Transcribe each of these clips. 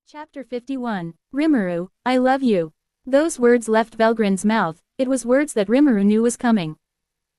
Chapter 51. Rimuru, I love you. Those words left Valgrind's mouth. It was words that Rimuru knew was coming.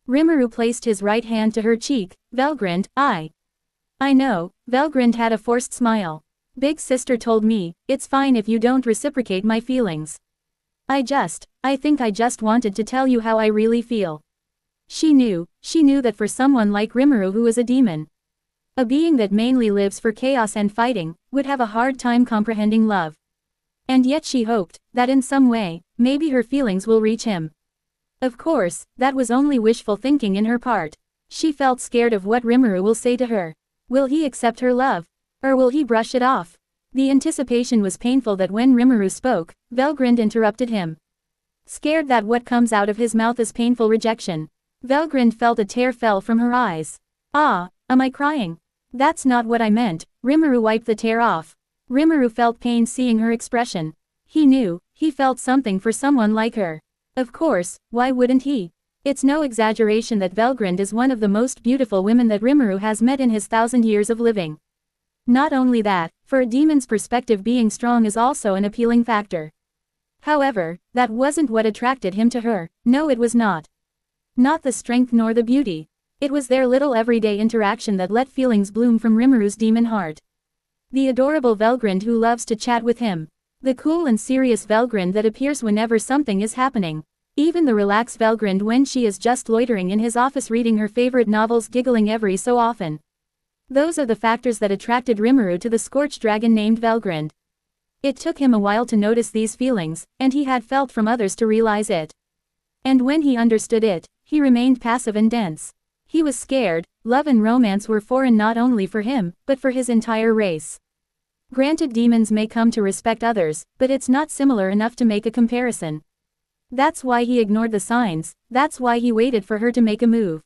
Rimuru placed his right hand to her cheek. Valgrind, I know. Valgrind had a forced smile. Big sister told me, it's fine if you don't reciprocate my feelings. I think I just wanted to tell you how I really feel. She knew that for someone like Rimuru, who is a demon, a being that mainly lives for chaos and fighting, would have a hard time comprehending love. And yet she hoped that in some way, maybe her feelings will reach him. Of course, that was only wishful thinking in her part. She felt scared of what Rimuru will say to her. Will he accept her love? Or will he brush it off? The anticipation was painful that when Rimuru spoke, Valgrind interrupted him. Scared that what comes out of his mouth is painful rejection. Valgrind felt a tear fell from her eyes. Ah, am I crying? That's not what I meant. Rimuru wiped the tear off. Rimuru felt pain seeing her expression. He knew, he felt something for someone like her. Of course, why wouldn't he? It's no exaggeration that Valgrind is one of the most beautiful women that Rimuru has met in his 1,000 years of living. Not only that, for a demon's perspective, being strong is also an appealing factor. However, that wasn't what attracted him to her. No, it was not. Not the strength nor the beauty. It was their little everyday interaction that let feelings bloom from Rimuru's demon heart. The adorable Valgrind who loves to chat with him. The cool and serious Valgrind that appears whenever something is happening. Even the relaxed Valgrind when she is just loitering in his office reading her favorite novels, giggling every so often. Those are the factors that attracted Rimuru to the scorched dragon named Valgrind. It took him a while to notice these feelings, and he had felt from others to realize it. And when he understood it, he remained passive and dense. He was scared. Love and romance were foreign not only for him, but for his entire race. Granted, demons may come to respect others, but it's not similar enough to make a comparison. That's why he ignored the signs, that's why he waited for her to make a move.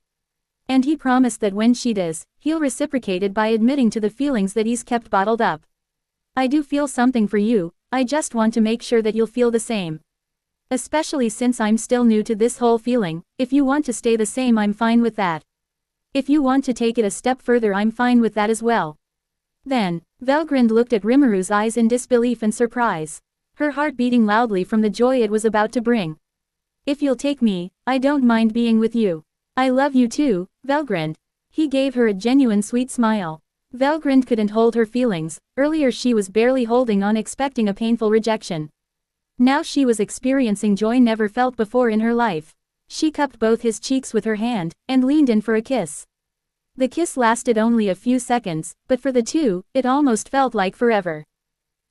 And he promised that when she does, he'll reciprocate it by admitting to the feelings that he's kept bottled up. I do feel something for you, I just want to make sure that you'll feel the same. Especially since I'm still new to this whole feeling. If you want to stay the same, I'm fine with that. If you want to take it a step further, I'm fine with that as well. Then, Valgrind looked at Rimuru's eyes in disbelief and surprise. Her heart beating loudly from the joy it was about to bring. If you'll take me, I don't mind being with you. I love you too, Valgrind. He gave her a genuine sweet smile. Valgrind couldn't hold her feelings. Earlier she was barely holding on, expecting a painful rejection. Now she was experiencing joy never felt before in her life. She cupped both his cheeks with her hand, and leaned in for a kiss. The kiss lasted only a few seconds, but for the two, it almost felt like forever.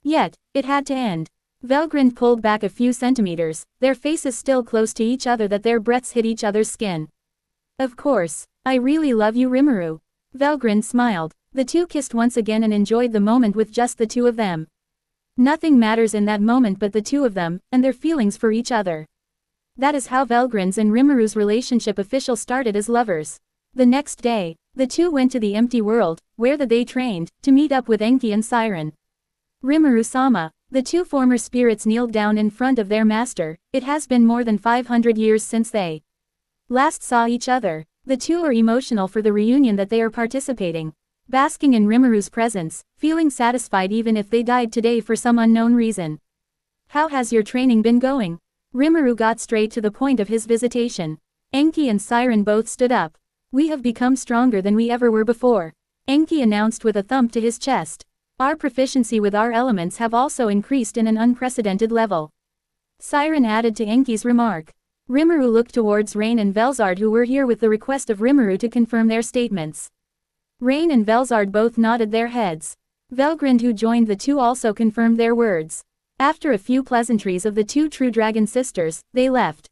Yet, it had to end. Valgrind pulled back a few centimeters, their faces still close to each other that their breaths hit each other's skin. Of course, I really love you, Rimuru. Valgrind smiled. The two kissed once again and enjoyed the moment with just the two of them. Nothing matters in that moment but the two of them, and their feelings for each other. That is how Valgrind's and Rimuru's relationship official started as lovers. The next day, the two went to the empty world, where they trained, to meet up with Enki and Siren. Rimuru-sama, the two former spirits kneeled down in front of their master. It has been more than 500 years since they last saw each other. The two are emotional for the reunion that they are participating. Basking in Rimuru's presence, feeling satisfied even if they died today for some unknown reason. How has your training been going? Rimuru got straight to the point of his visitation. Enki and Siren both stood up. We have become stronger than we ever were before. Enki announced with a thump to his chest. Our proficiency with our elements have also increased in an unprecedented level. Siren added to Enki's remark. Rimuru looked towards Rain and Velzard, who were here with the request of Rimuru to confirm their statements. Rain and Velzard both nodded their heads. Valgrind, who joined the two, also confirmed their words. After a few pleasantries of the two true dragon sisters, they left.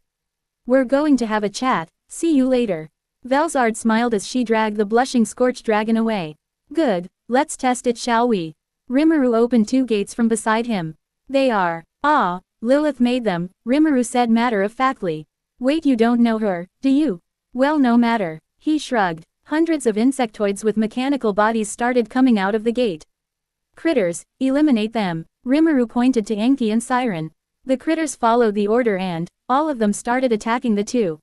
We're going to have a chat, see you later. Velzard smiled as she dragged the blushing scorched dragon away. Good, let's test it, shall we? Rimuru opened two gates from beside him. They are. Ah, Lilith made them, Rimuru said matter-of-factly. Wait, you don't know her, do you? Well, no matter. He shrugged. Hundreds of insectoids with mechanical bodies started coming out of the gate. Critters, eliminate them. Rimuru pointed to Enki and Siren. The critters followed the order and, all of them started attacking the two.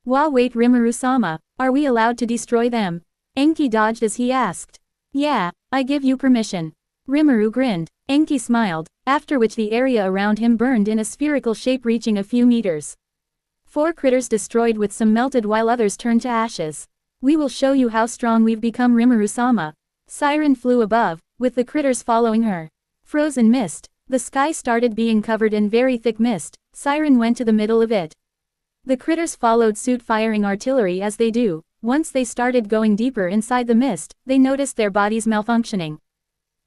Wait, Rimuru-sama, are we allowed to destroy them? Enki dodged as he asked. Yeah, I give you permission. Rimuru grinned. Enki smiled, after which the area around him burned in a spherical shape reaching a few meters. 4 critters destroyed with some melted while others turned to ashes. We will show you how strong we've become, Rimuru-sama. Siren flew above, with the critters following her. Frozen mist. The sky started being covered in very thick mist. Siren went to the middle of it. The critters followed suit, firing artillery as they do. Once they started going deeper inside the mist, they noticed their bodies malfunctioning.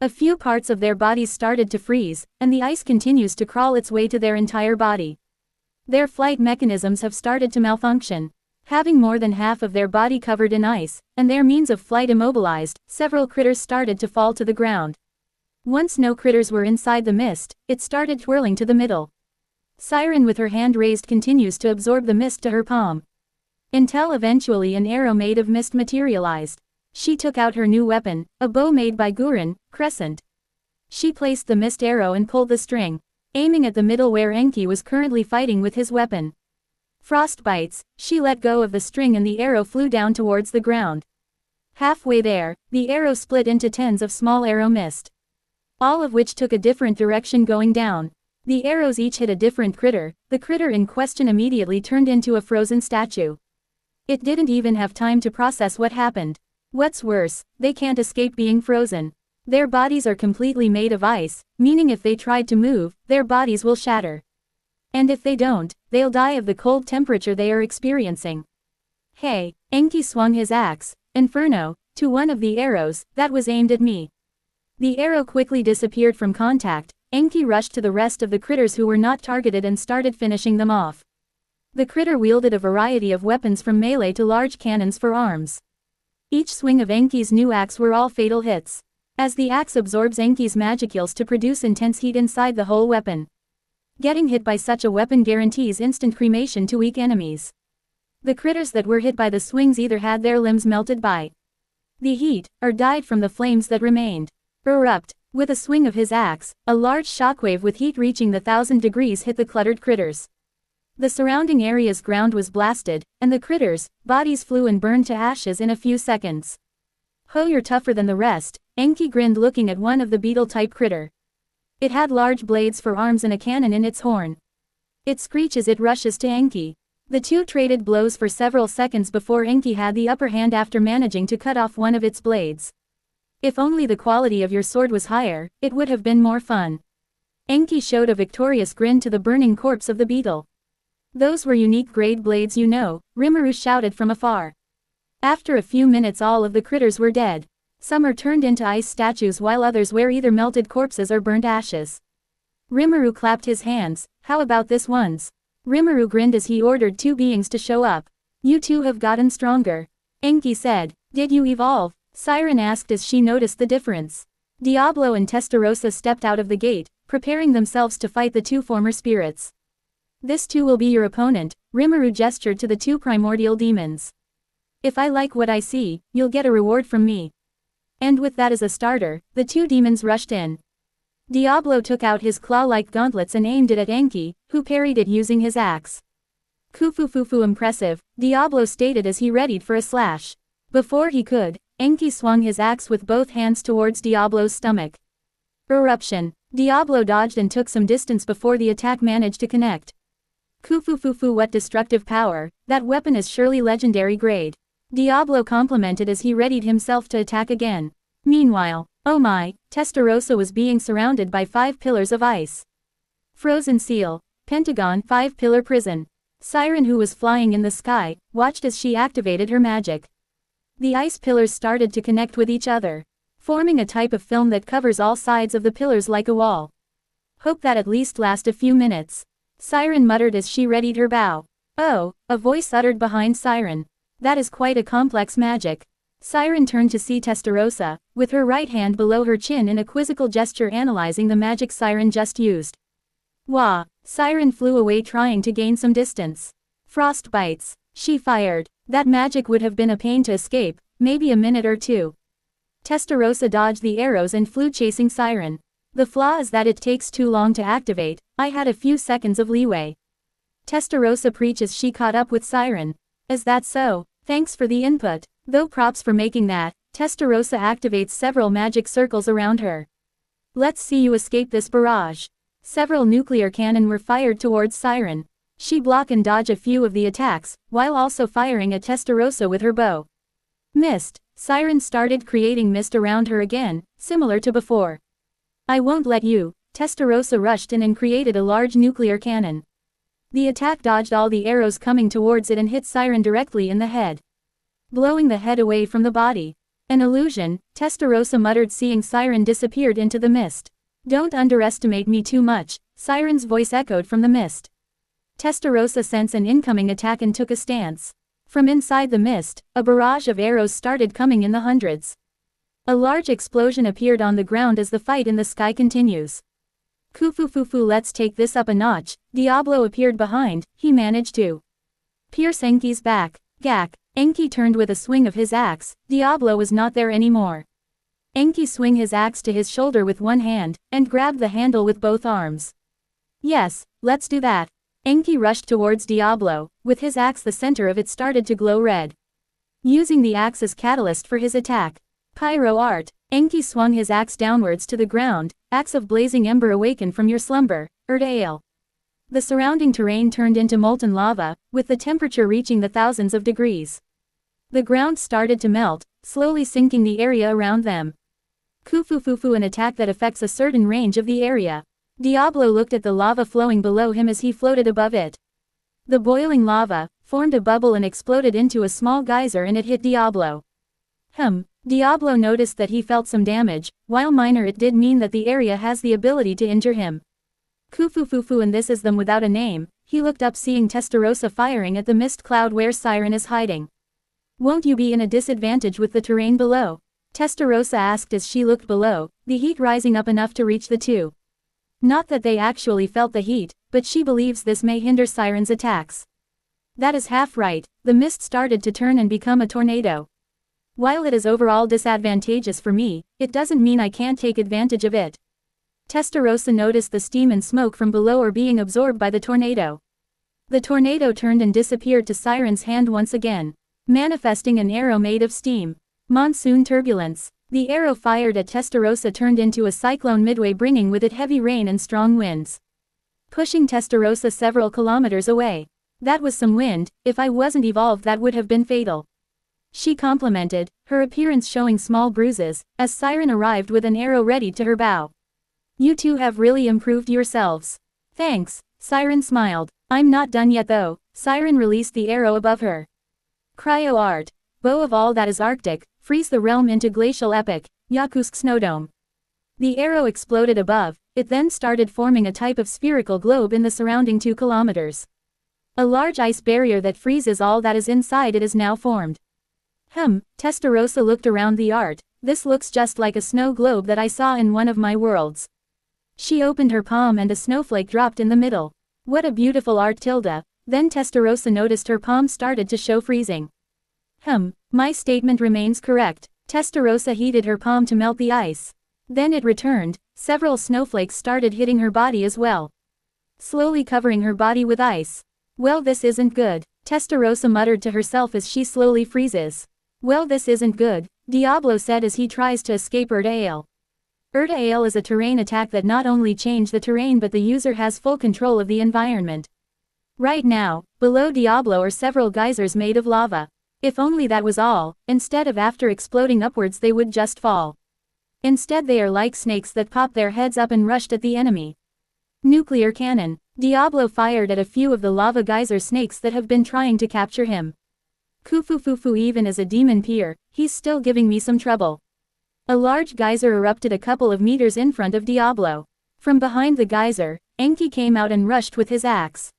A few parts of their bodies started to freeze, and the ice continues to crawl its way to their entire body. Their flight mechanisms have started to malfunction. Having more than half of their body covered in ice, and their means of flight immobilized, several critters started to fall to the ground. Once no critters were inside the mist, it started twirling to the middle. Siren with her hand raised continues to absorb the mist to her palm. Until eventually an arrow made of mist materialized. She took out her new weapon, a bow made by Gurren, Crescent. She placed the mist arrow and pulled the string, aiming at the middle where Enki was currently fighting with his weapon. Frost bites, she let go of the string and the arrow flew down towards the ground. Halfway there, the arrow split into tens of small arrow mist, all of which took a different direction going down. The arrows each hit a different critter. The critter in question immediately turned into a frozen statue. It didn't even have time to process what happened. What's worse, they can't escape being frozen. Their bodies are completely made of ice, meaning if they tried to move, their bodies will shatter. And if they don't, they'll die of the cold temperature they are experiencing. Hey, Enki swung his axe, Inferno, to one of the arrows that was aimed at me. The arrow quickly disappeared from contact. Enki rushed to the rest of the critters who were not targeted and started finishing them off. The critter wielded a variety of weapons from melee to large cannons for arms. Each swing of Enki's new axe were all fatal hits, as the axe absorbs Enki's magicals to produce intense heat inside the whole weapon. Getting hit by such a weapon guarantees instant cremation to weak enemies. The critters that were hit by the swings either had their limbs melted by the heat, or died from the flames that remained. Erupt. With a swing of his axe, a large shockwave with heat reaching the 1000 degrees hit the cluttered critters. The surrounding area's ground was blasted, and the critters' bodies flew and burned to ashes in a few seconds. Ho, you're tougher than the rest, Enki grinned looking at one of the beetle-type critter. It had large blades for arms and a cannon in its horn. It screeched as it rushes to Enki. The two traded blows for several seconds before Enki had the upper hand after managing to cut off one of its blades. If only the quality of your sword was higher, it would have been more fun. Enki showed a victorious grin to the burning corpse of the beetle. Those were unique grade blades, you know, Rimuru shouted from afar. After a few minutes all of the critters were dead. Some are turned into ice statues while others were either melted corpses or burnt ashes. Rimuru clapped his hands. How about this ones? Rimuru grinned as he ordered 2 beings to show up. You two have gotten stronger. Enki said. Did you evolve? Siren asked as she noticed the difference. Diablo and Testarossa stepped out of the gate, preparing themselves to fight the 2 former spirits. This too will be your opponent, Rimuru gestured to the 2 primordial demons. If I like what I see, you'll get a reward from me. And with that as a starter, the 2 demons rushed in. Diablo took out his claw-like gauntlets and aimed it at Enki, who parried it using his axe. Kufufufu, impressive, Diablo stated as he readied for a slash. Before he could, Enki swung his axe with both hands towards Diablo's stomach. Eruption. Diablo dodged and took some distance before the attack managed to connect. Kufufufu, what destructive power, that weapon is surely legendary grade. Diablo complimented as he readied himself to attack again. Meanwhile, oh my, Testarossa was being surrounded by 5 pillars of ice. Frozen seal. Pentagon 5-pillar prison. Siren, who was flying in the sky, watched as she activated her magic. The ice pillars started to connect with each other, forming a type of film that covers all sides of the pillars like a wall. Hope that at least last a few minutes. Siren muttered as she readied her bow. Oh, a voice uttered behind Siren. That is quite a complex magic. Siren turned to see Testarossa, with her right hand below her chin in a quizzical gesture analyzing the magic Siren just used. Wah! Siren flew away trying to gain some distance. Frost bites. She fired. That magic would have been a pain to escape, maybe a minute or 2. Testarossa dodged the arrows and flew chasing Siren. The flaw is that it takes too long to activate. I had a few seconds of leeway. Testarossa preached as she caught up with Siren. Is that so? Thanks for the input. Though props for making that. Testarossa activates several magic circles around her. Let's see you escape this barrage. Several nuclear cannon were fired towards Siren. She blocked and dodged a few of the attacks, while also firing at Testarossa with her bow. Mist. Siren started creating mist around her again, similar to before. I won't let you. Testarossa rushed in and created a large nuclear cannon. The attack dodged all the arrows coming towards it and hit Siren directly in the head, blowing the head away from the body. An illusion, Testarossa muttered, seeing Siren disappeared into the mist. Don't underestimate me too much, Siren's voice echoed from the mist. Testarossa sensed an incoming attack and took a stance. From inside the mist, a barrage of arrows started coming in the hundreds. A large explosion appeared on the ground as the fight in the sky continues. Kufufufu, let's take this up a notch. Diablo appeared behind, he managed to pierce Enki's back. Gak. Enki turned with a swing of his axe. Diablo was not there anymore. Enki swung his axe to his shoulder with one hand, and grabbed the handle with both arms. Yes, let's do that. Enki rushed towards Diablo, with his axe. The center of it started to glow red, using the axe as catalyst for his attack. Pyro art. Enki swung his axe downwards to the ground. Axe of blazing ember, awaken from your slumber, Erdael. The surrounding terrain turned into molten lava, with the temperature reaching the thousands of degrees. The ground started to melt, slowly sinking the area around them. Kufufufu, an attack that affects a certain range of the area. Diablo looked at the lava flowing below him as he floated above it. The boiling lava formed a bubble and exploded into a small geyser, and it hit Diablo. Diablo noticed that he felt some damage. While minor, it did mean that the area has the ability to injure him. Kufufufu, and this is them without a name. He looked up, seeing Testarossa firing at the mist cloud where Siren is hiding. Won't you be in a disadvantage with the terrain below? Testarossa asked as she looked below, the heat rising up enough to reach the two. Not that they actually felt the heat, but she believes this may hinder Siren's attacks. That is half right. The mist started to turn and become a tornado. While it is overall disadvantageous for me, it doesn't mean I can't take advantage of it. Testarossa noticed the steam and smoke from below are being absorbed by the tornado. The tornado turned and disappeared to Siren's hand once again, manifesting an arrow made of steam. Monsoon turbulence. The arrow fired at Testarossa turned into a cyclone midway, bringing with it heavy rain and strong winds, pushing Testarossa several kilometers away. That was some wind. If I wasn't evolved, that would have been fatal. She complimented, her appearance showing small bruises, as Siren arrived with an arrow ready to her bow. You two have really improved yourselves. Thanks, Siren smiled. I'm not done yet though. Siren released the arrow above her. Cryo art. Bow of all that is Arctic, freeze the realm into glacial epic, Yakutsk snowdome. The arrow exploded above, it then started forming a type of spherical globe in the surrounding 2 kilometers. A large ice barrier that freezes all that is inside it is now formed. Testarossa looked around the art. This looks just like a snow globe that I saw in one of my worlds. She opened her palm and a snowflake dropped in the middle. What a beautiful art, Tilda. Then Testarossa noticed her palm started to show freezing. My statement remains correct. Testarossa heated her palm to melt the ice. Then it returned. Several snowflakes started hitting her body as well, slowly covering her body with ice. Well, this isn't good. Testarossa muttered to herself as she slowly freezes. Well, this isn't good, Diablo said as he tries to escape Erdael. Erdael is a terrain attack that not only changes the terrain but the user has full control of the environment. Right now, below Diablo are several geysers made of lava. If only that was all, instead of after exploding upwards they would just fall. Instead they are like snakes that pop their heads up and rushed at the enemy. Nuclear cannon. Diablo fired at a few of the lava geyser snakes that have been trying to capture him. Kufufufu, even as a demon peer, he's still giving me some trouble. A large geyser erupted a couple of meters in front of Diablo. From behind the geyser, Enki came out and rushed with his axe.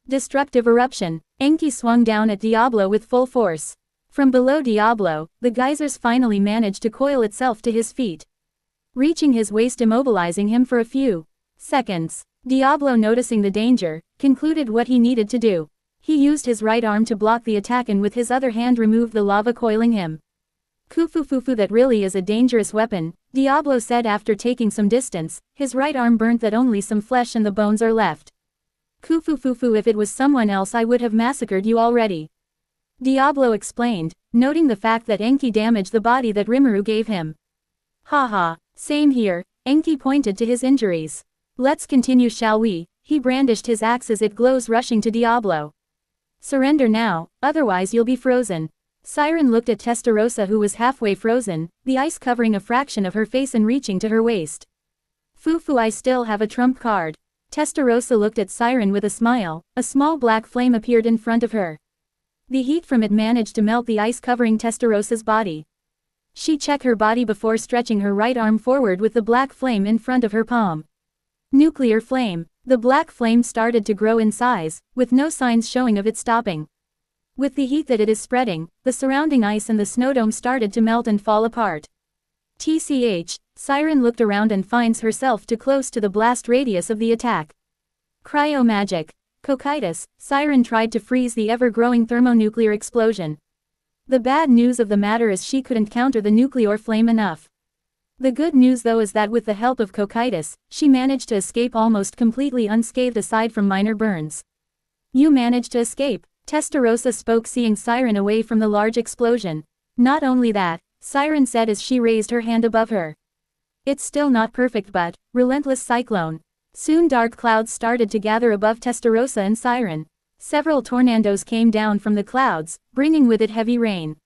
Destructive eruption. Enki swung down at Diablo with full force. From below Diablo, the geysers finally managed to coil itself to his feet, reaching his waist, immobilizing him for a few seconds. Diablo, noticing the danger, concluded what he needed to do. He used his right arm to block the attack and with his other hand removed the lava coiling him. Kufufufu, that really is a dangerous weapon, Diablo said after taking some distance. His right arm burnt that only some flesh and the bones are left. Kufufufu, if it was someone else I would have massacred you already, Diablo explained, noting the fact that Enki damaged the body that Rimuru gave him. Haha, same here. Enki pointed to his injuries. Let's continue, shall we? He brandished his axe as it glows, rushing to Diablo. Surrender now, otherwise you'll be frozen. Siren looked at Testarossa, who was halfway frozen, the ice covering a fraction of her face and reaching to her waist. Fufu, I still have a trump card. Testarossa looked at Siren with a smile. A small black flame appeared in front of her. The heat from it managed to melt the ice covering Testarossa's body. She checked her body before stretching her right arm forward with the black flame in front of her palm. Nuclear flame. The black flame started to grow in size, with no signs showing of it stopping. With the heat that it is spreading, the surrounding ice and the snowdome started to melt and fall apart. TCH, Siren looked around and finds herself too close to the blast radius of the attack. Cryo magic. Cocytus, Siren tried to freeze the ever-growing thermonuclear explosion. The bad news of the matter is she couldn't counter the nuclear flame enough. The good news though is that with the help of Cocytus, she managed to escape almost completely unscathed aside from minor burns. You managed to escape, Testarossa spoke, seeing Siren away from the large explosion. Not only that, Siren said as she raised her hand above her. It's still not perfect, but, relentless cyclone. Soon dark clouds started to gather above Testarossa and Siren. Several tornadoes came down from the clouds, bringing with it heavy rain.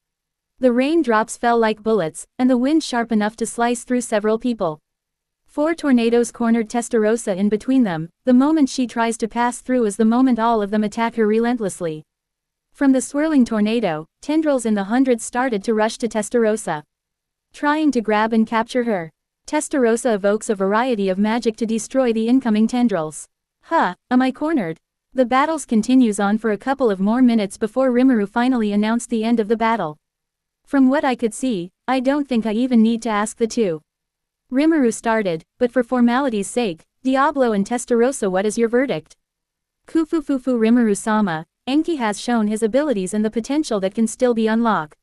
The raindrops fell like bullets, and the wind sharp enough to slice through several people. 4 tornadoes cornered Testarossa in between them. The moment she tries to pass through is the moment all of them attack her relentlessly. From the swirling tornado, tendrils in the hundreds started to rush to Testarossa, trying to grab and capture her. Testarossa evokes a variety of magic to destroy the incoming tendrils. Huh, am I cornered? The battles continues on for a couple of more minutes before Rimuru finally announced the end of the battle. From what I could see, I don't think I even need to ask the two. Rimuru started, but for formality's sake, Diablo and Testarossa, what is your verdict? Kufufufu Rimuru-sama, Enki has shown his abilities and the potential that can still be unlocked.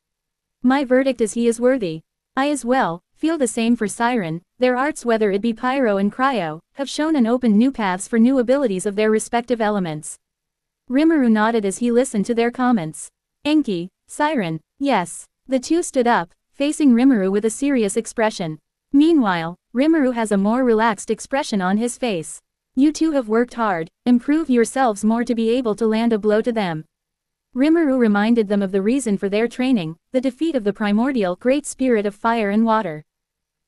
My verdict is he is worthy. I as well feel the same for Siren. Their arts, whether it be pyro and cryo, have shown and opened new paths for new abilities of their respective elements. Rimuru nodded as he listened to their comments. Enki, Siren, yes. The two stood up, facing Rimuru with a serious expression. Meanwhile, Rimuru has a more relaxed expression on his face. You two have worked hard, improve yourselves more to be able to land a blow to them. Rimuru reminded them of the reason for their training, the defeat of the primordial great spirit of fire and water.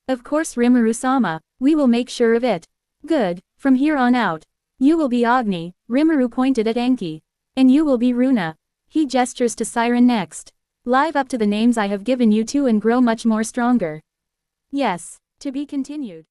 Of course, Rimuru-sama, we will make sure of it. Good, from here on out. You will be Agni, Rimuru pointed at Enki. And you will be Runa. He gestures to Siren next. Live up to the names I have given you two and grow much more stronger. Yes, to be continued.